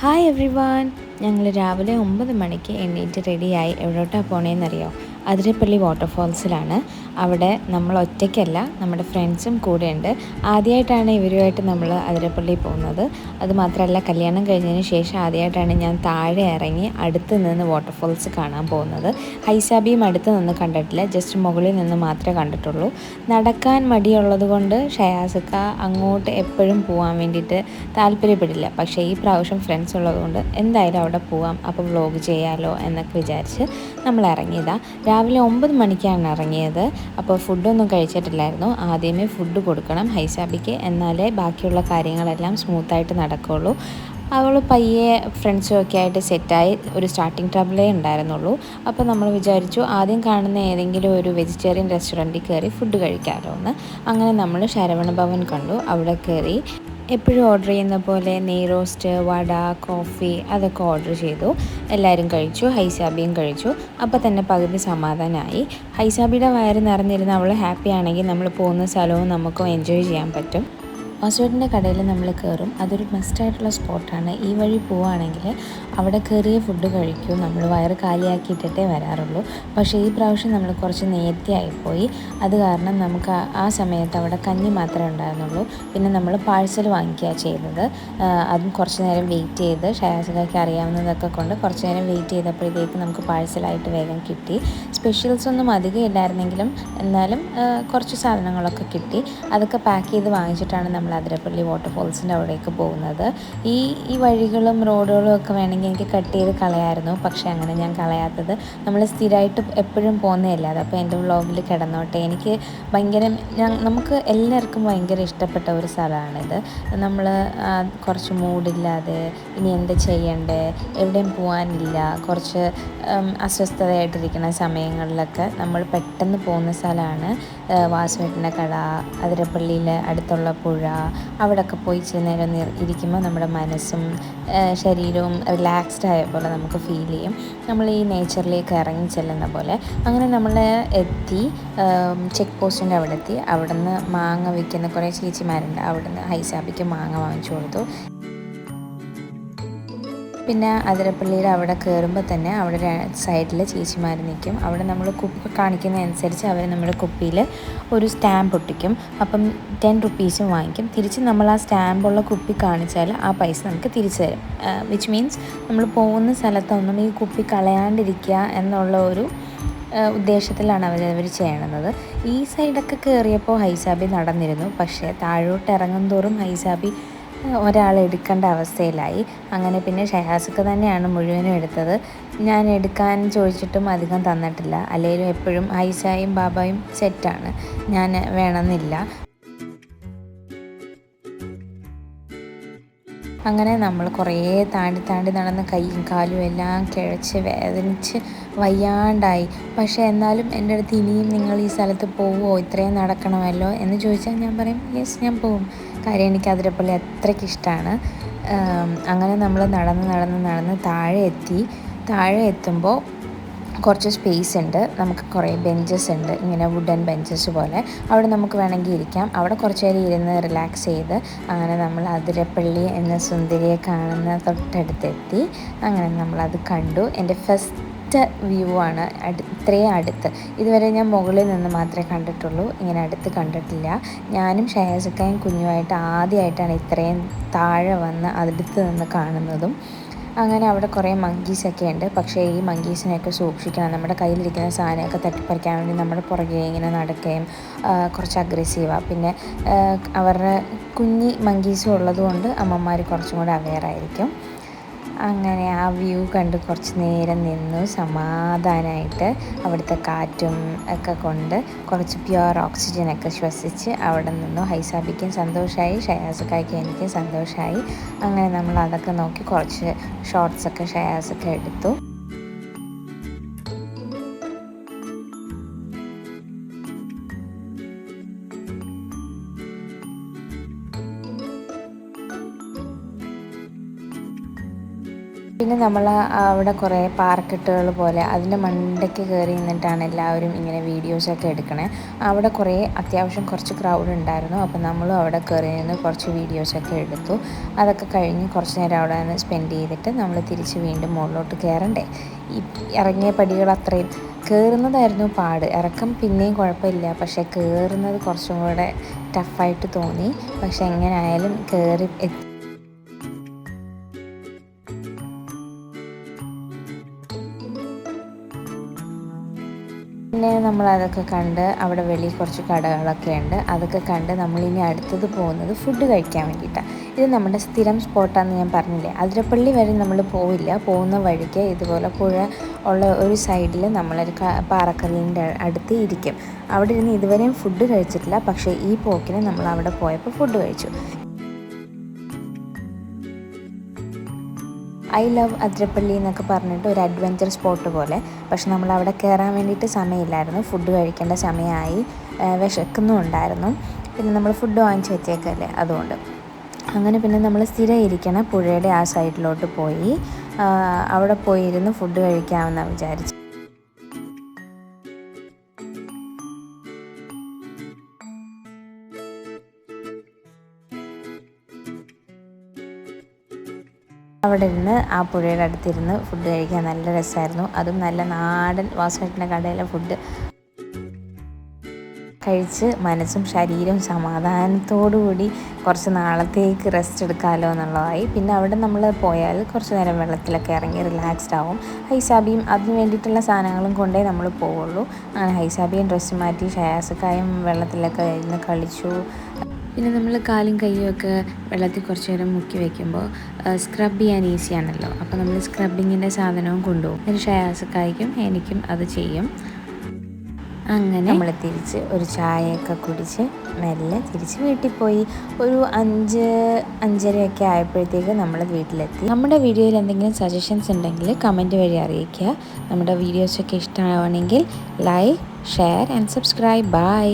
Hi every one. ഞങ്ങൾ രാവിലെ 9 മണിക്ക് എണീറ്റ് റെഡിയായി എവിടോട്ടാണ് പോണേന്നറിയോ? അതിരപ്പള്ളി വാട്ടർഫാൾസിലാണ്. അവിടെ നമ്മൾ ഒറ്റയ്ക്കല്ല, നമ്മുടെ ഫ്രണ്ട്സും കൂടെയുണ്ട്. ആദ്യമായിട്ടാണ് ഇവരുമായിട്ട് നമ്മൾ അതിരപ്പള്ളി പോകുന്നത്. അതുമാത്രമല്ല, കല്യാണം കഴിഞ്ഞതിന് ശേഷം ആദ്യമായിട്ടാണ് ഞാൻ താഴെ ഇറങ്ങി അടുത്ത് നിന്ന് വാട്ടർഫാൾസ് കാണാൻ പോകുന്നത്. ഹൈസാബിയും അടുത്ത് നിന്ന് കണ്ടിട്ടില്ല, ജസ്റ്റ് മുകളിൽ നിന്ന് മാത്രമേ കണ്ടിട്ടുള്ളൂ. നടക്കാൻ മടിയുള്ളത് കൊണ്ട് ഷയാസിക്ക അങ്ങോട്ട് എപ്പോഴും പോകാൻ വേണ്ടിയിട്ട് താല്പര്യപ്പെടില്ല. പക്ഷേ ഈ പ്രാവശ്യം ഫ്രണ്ട്സ് ഉള്ളതുകൊണ്ട് എന്തായാലും അവിടെ പോവാം, അപ്പോൾ വ്ലോഗ് ചെയ്യാമല്ലോ എന്നൊക്കെ വിചാരിച്ച് നമ്മൾ ഇറങ്ങിയതാണ്. രാവിലെ 9 മണിക്കാണ് ഇറങ്ങിയത്. അപ്പോൾ ഫുഡൊന്നും കഴിച്ചിട്ടില്ലായിരുന്നു. ആദ്യമേ ഫുഡ് കൊടുക്കണം ഹൈസാബിക്ക്, എന്നാലേ ബാക്കിയുള്ള കാര്യങ്ങളെല്ലാം സ്മൂത്തായിട്ട് നടക്കുകയുള്ളൂ. അവൾ പയ്യെ ഫ്രണ്ട്സും ഒക്കെ ആയിട്ട് സെറ്റായി. ഒരു സ്റ്റാർട്ടിങ് ട്രബിളേ ഉണ്ടായിരുന്നുള്ളൂ. അപ്പോൾ നമ്മൾ വിചാരിച്ചു ആദ്യം കാണുന്ന ഏതെങ്കിലും ഒരു വെജിറ്റേറിയൻ റെസ്റ്റോറൻറ്റിൽ കയറി ഫുഡ് കഴിക്കാമല്ലോ എന്ന്. അങ്ങനെ നമ്മൾ ശരവണ ഭവൻ കണ്ടു. അവിടെ കയറി എപ്പോഴും ഓർഡർ ചെയ്യുന്ന പോലെ നെയ് റോസ്റ്റ്, വട, കോഫി അതൊക്കെ ഓർഡർ ചെയ്തു. എല്ലാവരും കഴിച്ചു, ഹൈസാബിയും കഴിച്ചു. അപ്പോൾ തന്നെ പകുതി സമാധാനമായി. ഹൈസാബിയുടെ വയറ് നിറഞ്ഞിരുന്ന് അവൾ ഹാപ്പി ആണെങ്കിൽ നമ്മൾ പോകുന്ന സ്ഥലവും നമുക്കും എൻജോയ് ചെയ്യാൻ പറ്റും. വാസുവേട്ടൻ്റെ കടയിൽ നമ്മൾ കയറും. അതൊരു മസ്റ്റായിട്ടുള്ള സ്പോട്ടാണ്. ഈ വഴി പോവുകയാണെങ്കിൽ അവിടെ കയറിയ ഫുഡ് കഴിക്കൂ. നമ്മൾ വയറ് കാലിയാക്കിയിട്ടേ വരാറുള്ളൂ. പക്ഷേ ഈ പ്രാവശ്യം നമ്മൾ കുറച്ച് നേരത്തെ ആയിപ്പോയി. അത് കാരണം നമുക്ക് ആ സമയത്ത് അവിടെ കഞ്ഞി മാത്രമേ ഉണ്ടായിരുന്നുള്ളൂ. പിന്നെ നമ്മൾ പാഴ്സൽ വാങ്ങിക്കുക ചെയ്തത്. അതും കുറച്ച് നേരം വെയിറ്റ് ചെയ്ത്, ഷയാസികയ്ക്ക് അറിയാവുന്നതൊക്കെ കൊണ്ട് കുറച്ച് നേരം വെയിറ്റ് ചെയ്തപ്പോഴത്തേക്ക് നമുക്ക് പാഴ്സലായിട്ട് വേഗം കിട്ടി. സ്പെഷ്യൽസ് ഒന്നും അധികം ഇല്ലായിരുന്നെങ്കിലും എന്നാലും കുറച്ച് സാധനങ്ങളൊക്കെ കിട്ടി. അതൊക്കെ പാക്ക് ചെയ്ത് വാങ്ങിച്ചിട്ടാണ് നമ്മൾ അതിരപ്പള്ളി വാട്ടർഫാൾസിൻ്റെ അവിടേക്ക് പോകുന്നത്. ഈ വഴികളും റോഡുകളും ഒക്കെ വേണമെങ്കിൽ എനിക്ക് കട്ട് ചെയ്ത് കളയായിരുന്നു. പക്ഷേ അങ്ങനെ ഞാൻ കളയാത്തത്, നമ്മൾ സ്ഥിരമായിട്ട് എപ്പോഴും പോകുന്നതല്ല. അതപ്പോൾ എൻ്റെ വ്ളോഗിൽ കിടന്നോട്ടെ. എനിക്ക് ഭയങ്കര നമുക്ക് എല്ലാവർക്കും ഭയങ്കര ഇഷ്ടപ്പെട്ട ഒരു സ്ഥലമാണിത്. നമ്മൾ കുറച്ച് മൂഡില്ലാതെ ഇനി എന്ത് ചെയ്യണ്ടേ, എവിടെയും പോകാനില്ല, കുറച്ച് അസ്വസ്ഥതയായിട്ടിരിക്കുന്ന സമയങ്ങളിലൊക്കെ നമ്മൾ പെട്ടെന്ന് പോകുന്ന സ്ഥലമാണ് വാസുവേട്ടൻ്റെ കട, അതിരപ്പള്ളിയിലെ അടുത്തുള്ള പുഴ. അവിടെയൊക്കെ പോയി ഇച്ചിരി നേരം ഇരിക്കുമ്പോൾ നമ്മുടെ മനസ്സും ശരീരവും റിലാക്സ്ഡ് ആയ പോലെ നമുക്ക് ഫീൽ ചെയ്യും. നമ്മൾ ഈ നേച്ചറിലേക്ക് ഇറങ്ങി ചെല്ലുന്ന പോലെ. അങ്ങനെ നമ്മൾ എത്തി, ചെക്ക് പോസ്റ്റിൻ്റെ അവിടെ എത്തി. അവിടെ നിന്ന് മാങ്ങ വിൽക്കുന്ന കുറേ ചേച്ചിമാരുണ്ട്. അവിടെ നിന്ന് ഹൈസാബിക്ക് മാങ്ങ വാങ്ങിച്ചു കൊടുത്തു. പിന്നെ അതിരപ്പള്ളിയുടെ അവിടെ കയറുമ്പോൾ തന്നെ അവിടെ സൈഡിൽ ചേച്ചിമാർ നിൽക്കും. അവിടെ നമ്മൾ കുപ്പി കാണിക്കുന്നതനുസരിച്ച് അവർ നമ്മുടെ കുപ്പിയിൽ ഒരു സ്റ്റാമ്പ് ഒട്ടിക്കും. അപ്പം 10 റുപ്പീസും വാങ്ങിക്കും. തിരിച്ച് നമ്മൾ ആ സ്റ്റാമ്പുള്ള കുപ്പി കാണിച്ചാൽ ആ പൈസ നമുക്ക് തിരിച്ചു തരും. വിച്ച് മീൻസ് നമ്മൾ പോകുന്ന സ്ഥലത്തൊന്നും ഈ കുപ്പി കളയാണ്ടിരിക്കുക എന്നുള്ള ഒരു ഉദ്ദേശത്തിലാണ് അവർ ചെയ്യണത്. ഈ സൈഡൊക്കെ കയറിയപ്പോൾ ഹൈസാബി നടന്നിരുന്നു. പക്ഷേ താഴോട്ട് ഇറങ്ങും തോറും ഹൈസാബി ഒരാൾ എടുക്കേണ്ട അവസ്ഥയിലായി. അങ്ങനെ പിന്നെ ഷയാസിക്ക തന്നെയാണ് മുഴുവനും എടുത്തത്. ഞാൻ എടുക്കാൻ ചോദിച്ചിട്ടും അധികം തന്നിട്ടില്ല. അല്ലെങ്കിലും എപ്പോഴും ഹൈസായും ബാബായും സെറ്റാണ്, ഞാൻ വേണമെന്നില്ല. അങ്ങനെ നമ്മൾ കുറേ താണ്ടി നടന്ന് കൈയും കാലും എല്ലാം കിഴച്ച് വേദനിച്ച് വയ്യാണ്ടായി. പക്ഷേ എന്നാലും എൻ്റെ അടുത്ത് ഇനിയും നിങ്ങൾ ഈ സ്ഥലത്ത് പോവുമോ, ഇത്രയും നടക്കണമല്ലോ എന്ന് ചോദിച്ചാൽ ഞാൻ പറയും യെസ്, ഞാൻ പോവും. കാര്യം എനിക്ക് അതിരപ്പള്ളി അത്രയ്ക്ക് ഇഷ്ടമാണ്. അങ്ങനെ നമ്മൾ നടന്ന് താഴെ എത്തുമ്പോൾ കുറച്ച് സ്പേസ് ഉണ്ട്. നമുക്ക് കുറേ ബെഞ്ചസ് ഉണ്ട്, ഇങ്ങനെ വുഡൻ ബെഞ്ചസ് പോലെ. അവിടെ നമുക്ക് വേണമെങ്കിൽ ഇരിക്കാം. അവിടെ കുറച്ച് നേരം ഇരുന്ന് റിലാക്സ് ചെയ്ത് അങ്ങനെ നമ്മൾ അതിരപ്പള്ളി എന്ന സുന്ദരിയെ കാണുന്ന തൊട്ടടുത്തെത്തി. അങ്ങനെ നമ്മളത് കണ്ടു. എൻ്റെ ഫസ്റ്റ് വ്യൂ ആണ്. ഇത്രയും അടുത്ത് ഇതുവരെ ഞാൻ മുകളിൽ നിന്ന് മാത്രമേ കണ്ടിട്ടുള്ളൂ, ഇങ്ങനെ അടുത്ത് കണ്ടിട്ടില്ല. ഞാനും ഷയാസിക്കയും കുഞ്ഞുമായിട്ട് ആദ്യമായിട്ടാണ് ഇത്രയും താഴെ വന്ന് അടുത്ത് നിന്ന് കാണുന്നതും. അങ്ങനെ അവിടെ കുറേ മങ്കീസൊക്കെ ഉണ്ട്. പക്ഷേ ഈ മങ്കീസിനെയൊക്കെ സൂക്ഷിക്കണം. നമ്മുടെ കയ്യിലിരിക്കുന്ന സാധനമൊക്കെ തട്ടിപ്പറിക്കാൻ വേണ്ടി നമ്മുടെ പുറകെ ഇങ്ങനെ നടക്കുകയും കുറച്ച് അഗ്രസീവാണ്. പിന്നെ അവരുടെ കുഞ്ഞി മങ്കീസും ഉള്ളതുകൊണ്ട് അമ്മമാർ കുറച്ചും കൂടെ അവെയറായിരിക്കും. അങ്ങനെ ആ വ്യൂ കണ്ട് കുറച്ച് നേരം നിന്നു സമാധാനമായിട്ട്. അവിടുത്തെ കാറ്റും ഒക്കെ കൊണ്ട് കുറച്ച് പ്യുവർ ഓക്സിജനൊക്കെ ശ്വസിച്ച് അവിടെ നിന്നു. ഹൈസാബിക്കും സന്തോഷമായി, ഷയാസിക്കായ്ക്കും എനിക്കും സന്തോഷമായി. അങ്ങനെ നമ്മൾ അതൊക്കെ നോക്കി കുറച്ച് ഷോർട്സൊക്കെ ഷയാസൊക്കെ എടുത്തു. പിന്നെ നമ്മൾ അവിടെ കുറേ പാറക്കെട്ടുകൾ പോലെ അതിൻ്റെ മണ്ടയ്ക്ക് കയറി നിന്നിട്ടാണ് എല്ലാവരും ഇങ്ങനെ വീഡിയോസൊക്കെ എടുക്കണേ. അവിടെ കുറേ അത്യാവശ്യം കുറച്ച് ക്രൗഡ് ഉണ്ടായിരുന്നു. അപ്പോൾ നമ്മളും അവിടെ കയറി നിന്ന് കുറച്ച് വീഡിയോസൊക്കെ എടുത്തു. അതൊക്കെ കഴിഞ്ഞ് കുറച്ച് നേരം അവിടെ നിന്ന് സ്പെൻഡ് ചെയ്തിട്ട് നമ്മൾ തിരിച്ച് വീണ്ടും മുകളിലോട്ട് കയറണ്ടേ. ഈ ഇറങ്ങിയ പടികൾ അത്രയും കയറുന്നതായിരുന്നു പാട്. ഇറക്കം പിന്നെയും കുഴപ്പമില്ല, പക്ഷേ കയറുന്നത് കുറച്ചും കൂടെ ടഫായിട്ട് തോന്നി. പക്ഷെ എങ്ങനെയായാലും കയറി പിന്നെ നമ്മളതൊക്കെ കണ്ട് അവിടെ വെളിയിൽ കുറച്ച് കടകളൊക്കെ ഉണ്ട്. അതൊക്കെ കണ്ട് നമ്മളിനി അടുത്തത് പോകുന്നത് ഫുഡ് കഴിക്കാൻ വേണ്ടിയിട്ടാണ്. ഇത് നമ്മുടെ സ്ഥിരം സ്പോട്ടാണെന്ന് ഞാൻ പറഞ്ഞില്ലേ. അതിരപ്പള്ളി വരെ നമ്മൾ പോവില്ല. പോകുന്ന വഴിക്ക് ഇതുപോലെ പുഴ ഉള്ള ഒരു സൈഡിൽ നമ്മളൊരു പാറക്കല്ലിൻ്റെ അടുത്ത് ഇരിക്കും. അവിടെ ഇരുന്ന് ഇതുവരെയും ഫുഡ് കഴിച്ചിട്ടില്ല. പക്ഷേ ഈ പോക്കിന് നമ്മൾ അവിടെ പോയപ്പോൾ ഫുഡ് കഴിച്ചു. ഐ ലവ് അതിരപ്പള്ളി എന്നൊക്കെ പറഞ്ഞിട്ട് ഒരു അഡ്വഞ്ചർ സ്പോട്ട് പോലെ. പക്ഷെ നമ്മൾ അവിടെ കയറാൻ വേണ്ടിയിട്ട് സമയമില്ലായിരുന്നു. ഫുഡ് കഴിക്കേണ്ട സമയമായി, വിശക്കുന്നുണ്ടായിരുന്നു. പിന്നെ നമ്മൾ ഫുഡ് വാങ്ങിച്ച് വെച്ചേക്കല്ലേ, അതുകൊണ്ട്. അങ്ങനെ പിന്നെ നമ്മൾ സ്ഥിരം ഇരിക്കണ പുഴയുടെ ആ സൈഡിലോട്ട് പോയി അവിടെ പോയിരുന്ന് ഫുഡ് കഴിക്കാമെന്നാണ് വിചാരിച്ചത്. അവിടെ ഇരുന്ന് ആ പുഴയുടെ അടുത്തിരുന്ന് ഫുഡ് കഴിക്കാൻ നല്ല രസമായിരുന്നു. അതും നല്ല നാടൻ വാസുവേട്ടൻ്റെ കടയിലെ ഫുഡ് കഴിച്ച് മനസ്സും ശരീരവും സമാധാനത്തോടുകൂടി കുറച്ച് നാളത്തേക്ക് റെസ്റ്റ് എടുക്കാമല്ലോ എന്നുള്ളതായി. പിന്നെ അവിടെ നമ്മൾ പോയാൽ കുറച്ച് നേരം വെള്ളത്തിലൊക്കെ ഇറങ്ങി റിലാക്സ്ഡ് ആവും. ഹൈസാബിയും അതിന് വേണ്ടിയിട്ടുള്ള സാധനങ്ങളും കൊണ്ടേ നമ്മൾ പോവുള്ളൂ. അങ്ങനെ ഹൈസാബിയും ഡ്രസ്സ് മാറ്റി ഷയാസക്കായും വെള്ളത്തിലൊക്കെ ഇരുന്ന് കളിച്ചു. പിന്നെ നമ്മൾ കാലും കൈയും ഒക്കെ വെള്ളത്തിൽ കുറച്ച് നേരം മുക്കി വയ്ക്കുമ്പോൾ സ്ക്രബ് ചെയ്യാൻ ഈസിയാണല്ലോ. അപ്പോൾ നമ്മൾ സ്ക്രബിങ്ങിൻ്റെ സാധനവും കൊണ്ടുപോകും. ഒരു ഷയാസക്കായ്ക്കും എനിക്കും അത് ചെയ്യും. അങ്ങനെ നമ്മൾ തിരിച്ച് ഒരു ചായയൊക്കെ കുടിച്ച് മെല്ലെ തിരിച്ച് വീട്ടിൽ പോയി. ഒരു 5-5:30 ആയപ്പോഴത്തേക്ക് നമ്മൾ വീട്ടിലെത്തി. നമ്മുടെ വീഡിയോയിൽ എന്തെങ്കിലും സജഷൻസ് ഉണ്ടെങ്കിൽ കമൻറ്റ് വഴി അറിയിക്കുക. നമ്മുടെ വീഡിയോസൊക്കെ ഇഷ്ടമാണെങ്കിൽ like, share and subscribe. By.